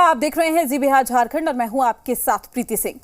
आप देख रहे हैं जी बिहार झारखंड और मैं हूं आपके साथ प्रीति सिंह।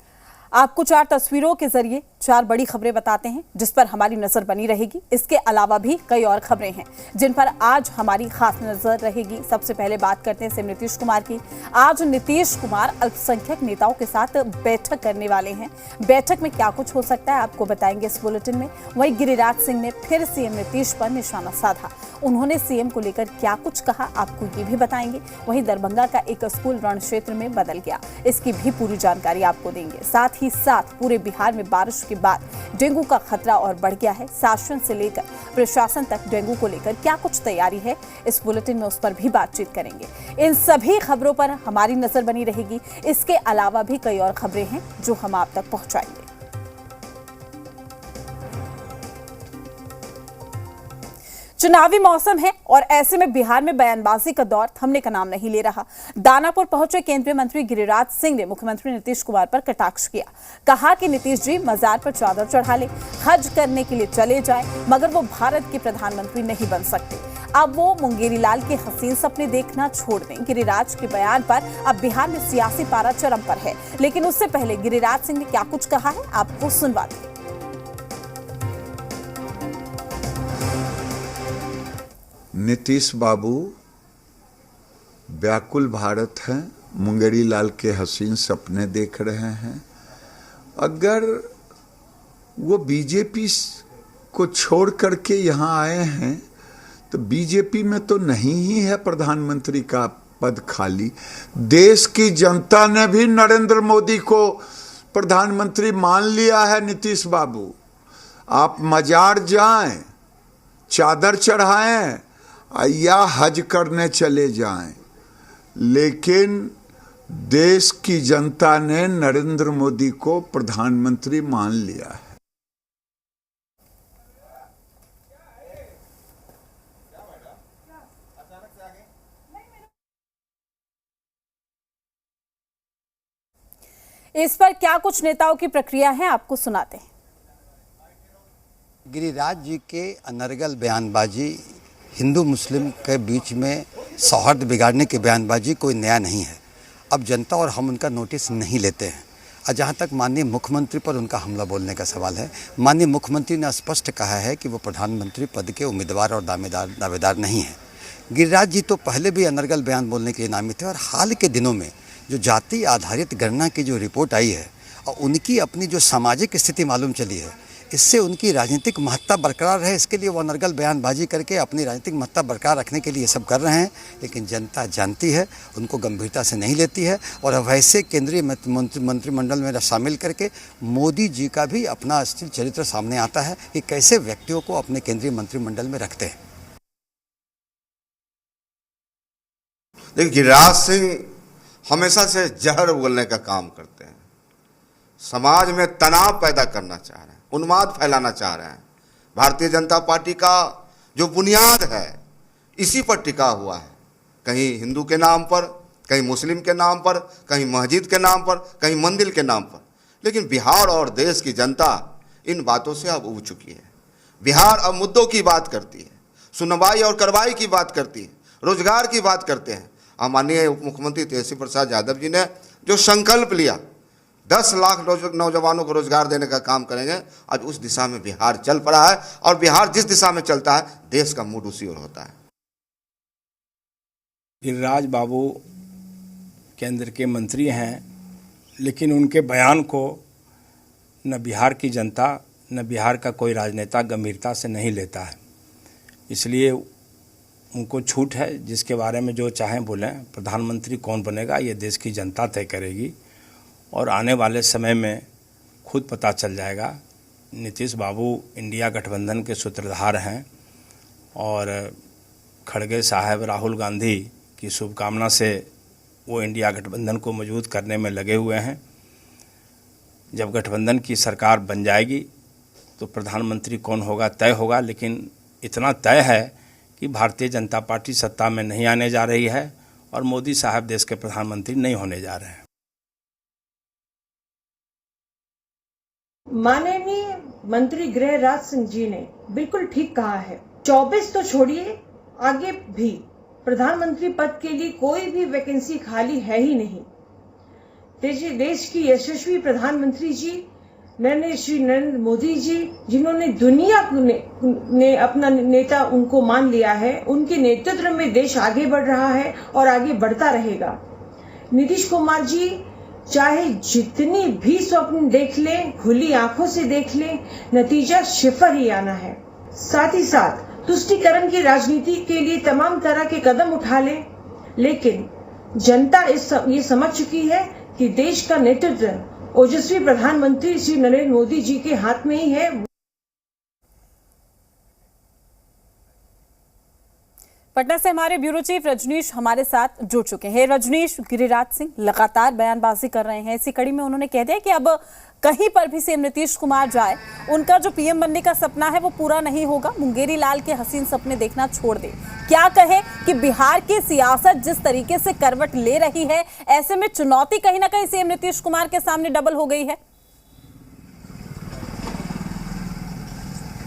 आपको 4 तस्वीरों के जरिए 4 बड़ी खबरें बताते हैं जिस पर हमारी नजर बनी रहेगी। इसके अलावा भी कई और खबरें हैं जिन पर आज हमारी खास नजर रहेगी। सबसे पहले बात करते हैं नीतीश कुमार की। आज नीतीश कुमार अल्पसंख्यक नेताओं के साथ बैठक करने वाले हैं। बैठक में क्या कुछ हो सकता है आपको बताएंगे इस बुलेटिन में। वहीं गिरिराज सिंह ने फिर सीएम नीतीश पर निशाना साधा। उन्होंने सीएम को लेकर क्या कुछ कहा आपको ये भी बताएंगे। वहीं दरभंगा का एक स्कूल रण क्षेत्र में बदल गया, इसकी भी पूरी जानकारी आपको देंगे। साथ ही साथ पूरे बिहार में बारिश के बाद डेंगू का खतरा और बढ़ गया है। शासन से लेकर प्रशासन तक डेंगू को लेकर क्या कुछ तैयारी है, इस बुलेटिन में उस पर भी बातचीत करेंगे। इन सभी खबरों पर हमारी नजर बनी रहेगी। इसके अलावा भी कई और खबरें हैं जो हम आप तक पहुंचाएंगे। चुनावी मौसम है और ऐसे में बिहार में बयानबाजी का दौर थमने का नाम नहीं ले रहा। दानापुर पहुंचे केंद्रीय मंत्री गिरिराज सिंह ने मुख्यमंत्री नीतीश कुमार पर कटाक्ष किया। कहा कि नीतीश जी मजार पर चादर चढ़ा ले, हज करने के लिए चले जाएं, मगर वो भारत के प्रधानमंत्री नहीं बन सकते। अब वो मुंगेरी लाल के हसीन सपने देखना छोड़ दें। गिरिराज के बयान पर अब बिहार में सियासी पारा चरम पर है, लेकिन उससे पहले गिरिराज सिंह ने क्या कुछ कहा है आपको सुनवा दें। नीतीश बाबू व्याकुल भारत हैं, मुंगेरी लाल के हसीन सपने देख रहे हैं। अगर वो बीजेपी को छोड़ करके यहाँ आए हैं तो बीजेपी में तो नहीं ही है प्रधानमंत्री का पद खाली। देश की जनता ने भी नरेंद्र मोदी को प्रधानमंत्री मान लिया है। नीतीश बाबू, आप मजार जाएं, चादर चढ़ाएं या हज करने चले जाएं, लेकिन देश की जनता ने नरेंद्र मोदी को प्रधानमंत्री मान लिया है। इस पर क्या कुछ नेताओं की प्रक्रिया है आपको सुनाते हैं। गिरिराज जी के अनर्गल बयानबाजी, हिंदू मुस्लिम के बीच में सौहार्द बिगाड़ने की बयानबाजी कोई नया नहीं है। अब जनता और हम उनका नोटिस नहीं लेते हैं। और जहाँ तक माननीय मुख्यमंत्री पर उनका हमला बोलने का सवाल है, माननीय मुख्यमंत्री ने स्पष्ट कहा है कि वो प्रधानमंत्री पद के उम्मीदवार और दावेदार नहीं है। गिरिराज जी तो पहले भी अनर्गल बयान बोलने के लिए नामित थे और हाल के दिनों में जो जाति आधारित गणना की जो रिपोर्ट आई है और उनकी अपनी जो सामाजिक स्थिति मालूम चली है, इससे उनकी राजनीतिक महत्ता बरकरार है। इसके लिए वो अनर्गल बयानबाजी करके अपनी राजनीतिक महत्ता बरकरार रखने के लिए ये सब कर रहे हैं, लेकिन जनता जानती है, उनको गंभीरता से नहीं लेती है। और वैसे केंद्रीय मंत्रिमंडल में शामिल करके मोदी जी का भी अपना असली चरित्र सामने आता है कि कैसे व्यक्तियों को अपने केंद्रीय मंत्रिमंडल में रखते हैं। देखिए, गिरिराज सिंह हमेशा से जहर उगलने का काम करते हैं। समाज में तनाव पैदा करना चाह रहे हैं, उन्माद फैलाना चाह रहे हैं। भारतीय जनता पार्टी का जो बुनियाद है इसी पर टिका हुआ है। कहीं हिंदू के नाम पर, कहीं मुस्लिम के नाम पर, कहीं मस्जिद के नाम पर, कहीं मंदिर के नाम पर। लेकिन बिहार और देश की जनता इन बातों से अब उब चुकी है। बिहार अब मुद्दों की बात करती है, सुनवाई और कार्रवाई की बात करती है, रोजगार की बात करते हैं। माननीय उप मुख्यमंत्री तेजस्वी प्रसाद यादव जी ने जो संकल्प लिया 10 लाख नौजवानों को रोजगार देने का काम करेंगे, आज उस दिशा में बिहार चल पड़ा है। और बिहार जिस दिशा में चलता है, देश का मूड उसी ओर होता है। गिरिराज बाबू केंद्र के मंत्री हैं, लेकिन उनके बयान को न बिहार की जनता न बिहार का कोई राजनेता गंभीरता से नहीं लेता है। इसलिए उनको छूट है, जिसके बारे में जो चाहें बोलें। प्रधानमंत्री कौन बनेगा ये देश की जनता तय करेगी और आने वाले समय में खुद पता चल जाएगा। नीतीश बाबू इंडिया गठबंधन के सूत्रधार हैं और खड़गे साहब राहुल गांधी की शुभकामना से वो इंडिया गठबंधन को मजबूत करने में लगे हुए हैं। जब गठबंधन की सरकार बन जाएगी तो प्रधानमंत्री कौन होगा तय होगा, लेकिन इतना तय है कि भारतीय जनता पार्टी सत्ता में नहीं आने जा रही है और मोदी साहब देश के प्रधानमंत्री नहीं होने जा रहे हैं। माननीय मंत्री गिरिराज सिंह जी ने बिल्कुल ठीक कहा है। 24 तो छोड़िए, आगे भी प्रधानमंत्री पद के लिए कोई भी वैकेंसी खाली है ही नहीं। देश की यशस्वी प्रधानमंत्री जी श्री नरेंद्र मोदी जी, जिन्होंने दुनिया ने अपना नेता उनको मान लिया है, उनके नेतृत्व में देश आगे बढ़ रहा है और आगे बढ़ता रहेगा। नीतीश कुमार जी चाहे जितनी भी स्वप्न देख लें, खुली आंखों से देख लें, नतीजा सिफर ही आना है। साथ ही साथ तुष्टीकरण की राजनीति के लिए तमाम तरह के कदम उठा लें, लेकिन जनता ये समझ चुकी है कि देश का नेतृत्व ओजस्वी प्रधानमंत्री श्री नरेंद्र मोदी जी के हाथ में ही है। पटना से हमारे ब्यूरो चीफ रजनीश हमारे साथ जुड़ चुके हैं। रजनीश, गिरिराज सिंह लगातार बयानबाजी कर रहे हैं। इसी कड़ी में उन्होंने कह दिया कि अब कहीं पर भी सीएम नीतीश कुमार जाए, उनका जो पीएम बनने का सपना है वो पूरा नहीं होगा। मुंगेरी लाल के हसीन सपने देखना छोड़ दे। क्या कहे कि बिहार की सियासत जिस तरीके से करवट ले रही है, ऐसे में चुनौती कहीं ना कहीं सीएम नीतीश कुमार के सामने डबल हो गई है।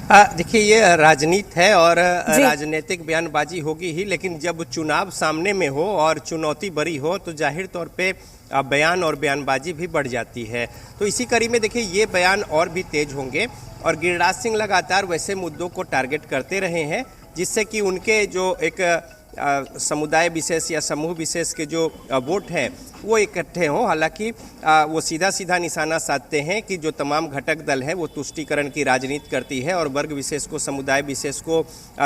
देखिए, ये राजनीति है और राजनीतिक बयानबाजी होगी ही, लेकिन जब चुनाव सामने में हो और चुनौती बड़ी हो तो जाहिर तौर पे बयान और बयानबाजी भी बढ़ जाती है। तो इसी कड़ी में देखिए ये बयान और भी तेज होंगे और गिरिराज सिंह लगातार वैसे मुद्दों को टारगेट करते रहे हैं जिससे कि उनके जो एक समुदाय विशेष या समूह विशेष के जो वोट हैं वो इकट्ठे हों। हालांकि वो सीधा सीधा निशाना साधते हैं कि जो तमाम घटक दल हैं वो तुष्टीकरण की राजनीति करती है और वर्ग विशेष को, समुदाय विशेष को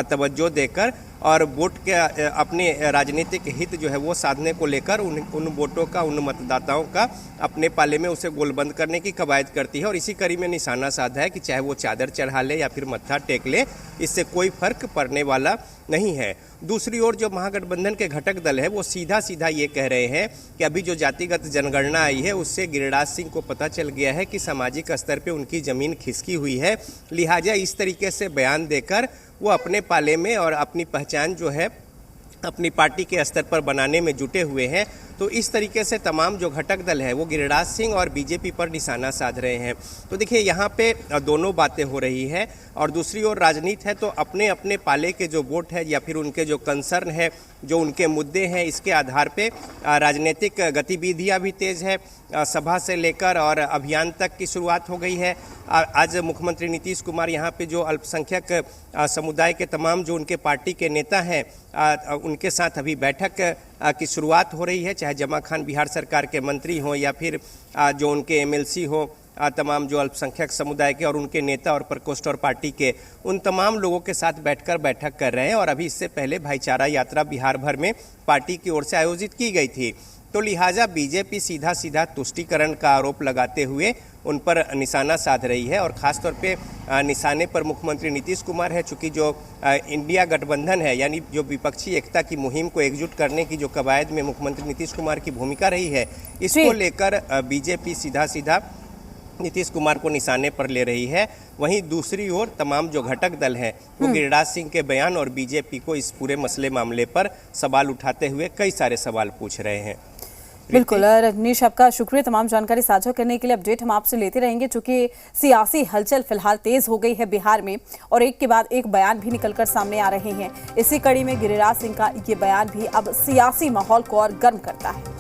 तवज्जो देकर और वोट के अपने राजनीतिक हित जो है वो साधने को लेकर उन वोटों का, उन मतदाताओं का अपने पाले में उसे गोलबंद करने की कवायद करती है। और इसी कड़ी में निशाना साधा है कि चाहे वो चादर चढ़ा ले या फिर मत्था टेक ले, इससे कोई फर्क पड़ने वाला नहीं है। दूसरी ओर जो महागठबंधन के घटक दल है वो सीधा सीधा ये कह रहे हैं कि अभी जो जातिगत जनगणना आई है उससे गिरिराज सिंह को पता चल गया है कि सामाजिक स्तर पे उनकी ज़मीन खिसकी हुई है, लिहाजा इस तरीके से बयान देकर वो अपने पाले में और अपनी पहचान जो है अपनी पार्टी के स्तर पर बनाने में जुटे हुए हैं। तो इस तरीके से तमाम जो घटक दल है वो गिरिराज सिंह और बीजेपी पर निशाना साध रहे हैं। तो देखिए यहाँ पे दोनों बातें हो रही है और दूसरी ओर राजनीति है तो अपने अपने पाले के जो वोट है या फिर उनके जो कंसर्न है, जो उनके मुद्दे हैं, इसके आधार पे राजनीतिक गतिविधियाँ भी तेज है। सभा से लेकर और अभियान तक की शुरुआत हो गई है। आज मुख्यमंत्री नीतीश कुमार यहाँ पे जो अल्पसंख्यक समुदाय के तमाम जो उनके पार्टी के नेता हैं उनके साथ अभी बैठक की शुरुआत हो रही है, चाहे जमा खान बिहार सरकार के मंत्री हों या फिर जो उनके एमएलसी हो, तमाम जो अल्पसंख्यक समुदाय के और उनके नेता और प्रकोष्ठ और पार्टी के, उन तमाम लोगों के साथ बैठकर बैठक कर रहे हैं। और अभी इससे पहले भाईचारा यात्रा बिहार भर में पार्टी की ओर से आयोजित की गई थी। तो लिहाजा बीजेपी सीधा सीधा तुष्टीकरण का आरोप लगाते हुए उन पर निशाना साध रही है और ख़ास तौर पे निशाने पर मुख्यमंत्री नीतीश कुमार है, चूँकि जो इंडिया गठबंधन है यानी जो विपक्षी एकता की मुहिम को एकजुट करने की जो कवायद में मुख्यमंत्री नीतीश कुमार की भूमिका रही है, इसको लेकर बीजेपी सीधा सीधा नीतीश कुमार को निशाने पर ले रही है। वहीं दूसरी ओर तमाम जो घटक दल हैं वो गिरिराज सिंह के बयान और बीजेपी को इस पूरे मसले मामले पर सवाल उठाते हुए कई सारे सवाल पूछ रहे हैं। बिल्कुल रजनीश, आपका शुक्रिया तमाम जानकारी साझा करने के लिए। अपडेट हम आपसे लेते रहेंगे चूंकि सियासी हलचल फिलहाल तेज हो गई है बिहार में और एक के बाद एक बयान भी निकलकर सामने आ रहे हैं। इसी कड़ी में गिरिराज सिंह का ये बयान भी अब सियासी माहौल को और गर्म करता है।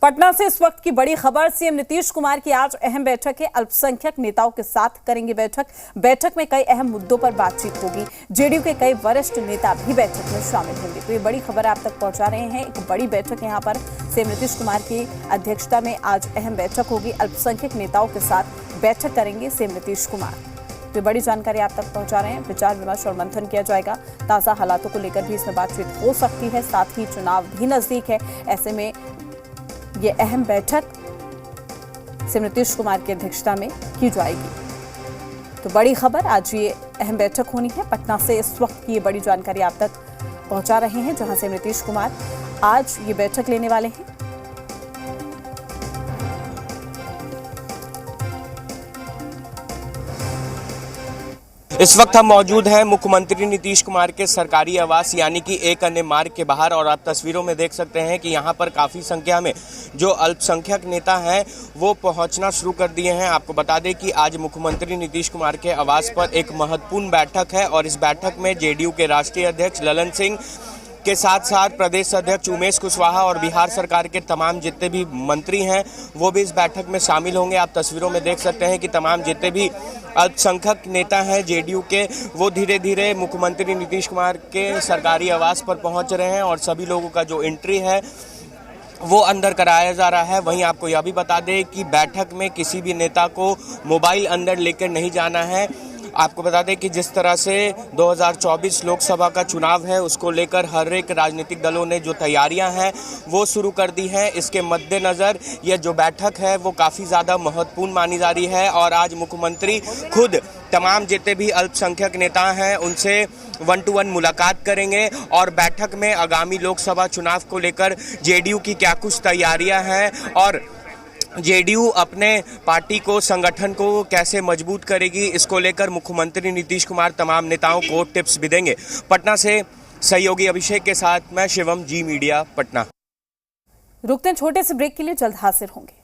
पटना से इस वक्त की बड़ी खबर, सीएम नीतीश कुमार की आज अहम बैठक है। अल्पसंख्यक नेताओं के साथ करेंगे बैठक में कई अहम मुद्दों पर बातचीत होगी। जेडीयू के कई वरिष्ठ नेता भी बैठक में शामिल होंगे। तो ये बड़ी खबर आप तक पहुंचा रहे हैं। एक बड़ी बैठक यहाँ पर सीएम नीतीश कुमार की अध्यक्षता में आज अहम बैठक होगी। अल्पसंख्यक नेताओं के साथ बैठक करेंगे सीएम नीतीश कुमार। तो बड़ी जानकारी आप तक पहुंचा रहे हैं। विचार विमर्श और मंथन किया जाएगा। ताज़ा हालातों को लेकर भी इसमें बातचीत हो सकती है। साथ ही चुनाव भी नजदीक है, ऐसे में ये अहम बैठक सीएम नीतीश कुमार की अध्यक्षता में की जाएगी। तो बड़ी खबर, आज ये अहम बैठक होनी है। पटना से इस वक्त की ये बड़ी जानकारी आप तक पहुंचा रहे हैं, जहां से नीतीश कुमार आज ये बैठक लेने वाले हैं। इस वक्त हम मौजूद हैं मुख्यमंत्री नीतीश कुमार के सरकारी आवास यानी कि एक अन्य मार्ग के बाहर और आप तस्वीरों में देख सकते हैं कि यहाँ पर काफ़ी संख्या में जो अल्पसंख्यक नेता हैं वो पहुँचना शुरू कर दिए हैं। आपको बता दें कि आज मुख्यमंत्री नीतीश कुमार के आवास पर एक महत्वपूर्ण बैठक है और इस बैठक में जेडीयू के राष्ट्रीय अध्यक्ष ललन सिंह के साथ साथ प्रदेश अध्यक्ष उमेश कुशवाहा और बिहार सरकार के तमाम जितने भी मंत्री हैं वो भी इस बैठक में शामिल होंगे। आप तस्वीरों में देख सकते हैं कि तमाम जितने भी अल्पसंख्यक नेता हैं जेडीयू के वो धीरे धीरे मुख्यमंत्री नीतीश कुमार के सरकारी आवास पर पहुंच रहे हैं और सभी लोगों का जो एंट्री है वो अंदर कराया जा रहा है। वहीं आपको यह भी बता दें कि बैठक में किसी भी नेता को मोबाइल अंदर लेकर नहीं जाना है। आपको बता दें कि जिस तरह से 2024 लोकसभा का चुनाव है उसको लेकर हर एक राजनीतिक दलों ने जो तैयारियां हैं वो शुरू कर दी हैं। इसके मद्देनज़र यह जो बैठक है वो काफ़ी ज़्यादा महत्वपूर्ण मानी जा रही है और आज मुख्यमंत्री खुद तमाम जितने भी अल्पसंख्यक नेता हैं उनसे 1-to-1 मुलाकात करेंगे और बैठक में आगामी लोकसभा चुनाव को लेकर जेडीयू की क्या कुछ तैयारियां हैं और जेडीयू अपने पार्टी को संगठन को कैसे मजबूत करेगी इसको लेकर मुख्यमंत्री नीतीश कुमार तमाम नेताओं को टिप्स भी देंगे। पटना से सहयोगी अभिषेक के साथ मैं शिवम, जी मीडिया, पटना। रुकते हैं छोटे से ब्रेक के लिए, जल्द हाजिर होंगे।